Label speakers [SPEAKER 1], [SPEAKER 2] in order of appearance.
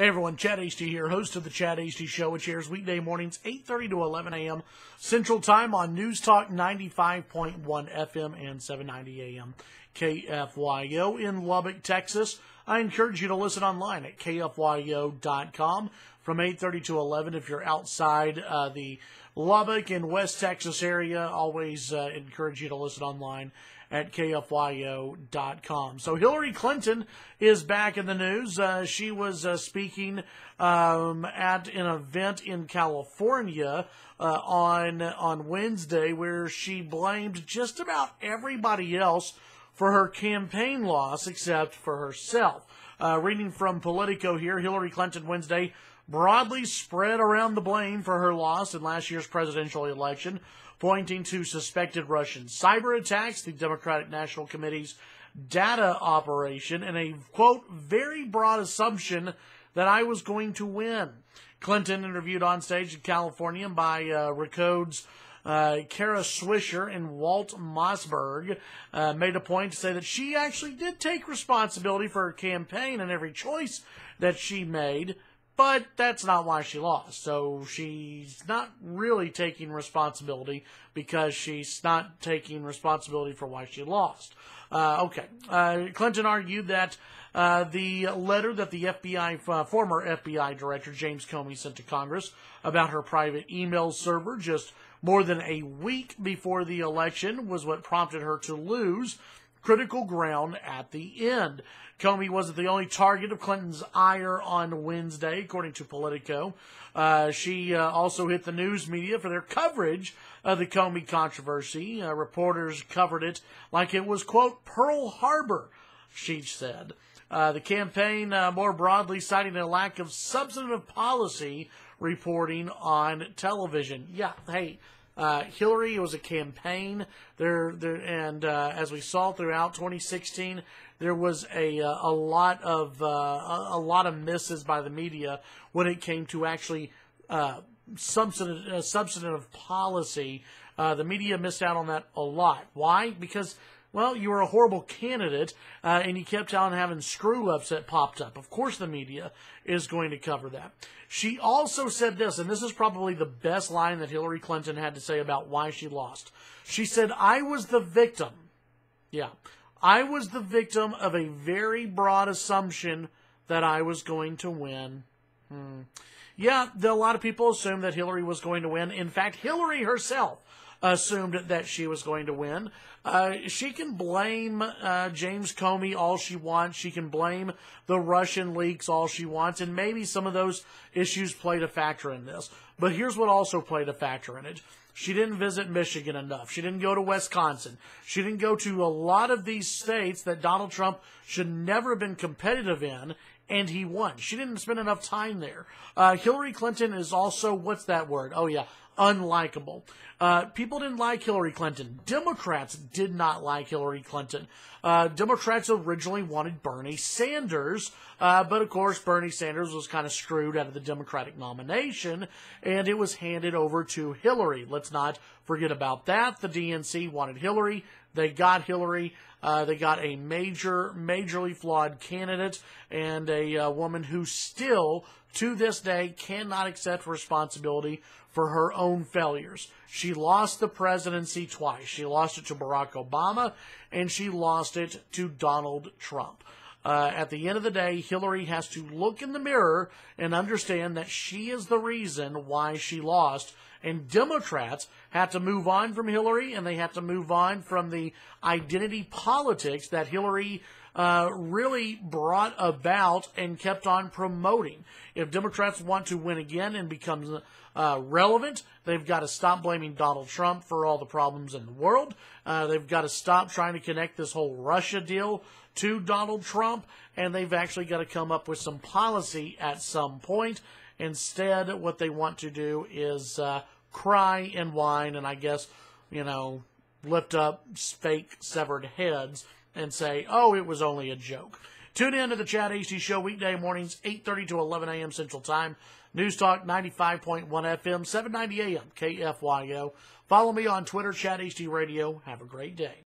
[SPEAKER 1] Hey everyone, Chad Hasty here, host of the Chad Hasty Show, which airs weekday mornings 8:30 to 11 a.m. Central Time on News Talk 95.1 FM and 790 AM KFYO in Lubbock, Texas. I encourage you to listen online at KFYO.com from 8:30 to 11 if you're outside the Lubbock and West Texas area. Always encourage you to listen online at KFYO.com. So Hillary Clinton is back in the news. She was speaking at an event in California on Wednesday where she blamed just about everybody else for her campaign loss except for herself. Reading from Politico here, Hillary Clinton Wednesday broadly spread around the blame for her loss in last year's presidential election, pointing to suspected Russian cyber attacks, the Democratic National Committee's data operation, and a, quote, very broad assumption that I was going to win. Clinton, interviewed on stage in California by Recode's Kara Swisher and Walt Mossberg, made a point to say that she actually did take responsibility for her campaign and every choice that she made, but that's not why she lost. So she's not really taking responsibility because she's not taking responsibility for why she lost. Clinton argued that the letter that the former FBI Director James Comey sent to Congress about her private email server just more than a week before the election was what prompted her to lose critical ground at the end. Comey wasn't the only target of Clinton's ire on Wednesday, according to Politico. She also hit the news media for their coverage of the Comey controversy. Reporters covered it like it was, quote, Pearl Harbor, she said. The campaign more broadly citing a lack of substantive policy reporting on television. Yeah, hey, Hillary, it was a campaign and as we saw throughout 2016, there was a lot of misses by the media when it came to actually substantive policy. The media missed out on that a lot. Why? Because, well, you were a horrible candidate, and you kept on having screw-ups that popped up. Of course the media is going to cover that. She also said this, and this is probably the best line that Hillary Clinton had to say about why she lost. She said, I was the victim. Yeah, I was the victim of a very broad assumption that I was going to win. Yeah, a lot of people assumed that Hillary was going to win. In fact, Hillary herself assumed that she was going to win. She can blame James Comey all she wants. She can blame the Russian leaks all she wants, and maybe some of those issues played a factor in this. But here's what also played a factor in it. She didn't visit Michigan enough. She didn't go to Wisconsin. She didn't go to a lot of these states that Donald Trump should never have been competitive in, and he won. She didn't spend enough time there. Hillary Clinton is also, what's that word? Oh, yeah, unlikable. People didn't like Hillary Clinton. Democrats did not like Hillary Clinton. Democrats originally wanted Bernie Sanders, but of course Bernie Sanders was kind of screwed out of the Democratic nomination, and it was handed over to Hillary. Let's not forget about that. The DNC wanted Hillary. They got Hillary. They got a majorly flawed candidate and a woman who still, to this day, cannot accept responsibility for her own failures. She lost the presidency twice. She lost it to Barack Obama, and she lost it to Donald Trump. At the end of the day, Hillary has to look in the mirror and understand that she is the reason why she lost. And Democrats have to move on from Hillary, and they have to move on from the identity politics that Hillary really brought about and kept on promoting. If Democrats want to win again and become relevant, they've got to stop blaming Donald Trump for all the problems in the world. They've got to stop trying to connect this whole Russia deal to Donald Trump, and they've actually got to come up with some policy at some point. Instead, what they want to do is cry and whine and I guess, lift up fake severed heads and say, oh, it was only a joke. Tune in to the Chad Hasty Show weekday mornings, 8:30 to 11 a.m. Central Time. News Talk 95.1 FM, 790 AM KFYO. Follow me on Twitter, Chad Hasty Radio. Have a great day.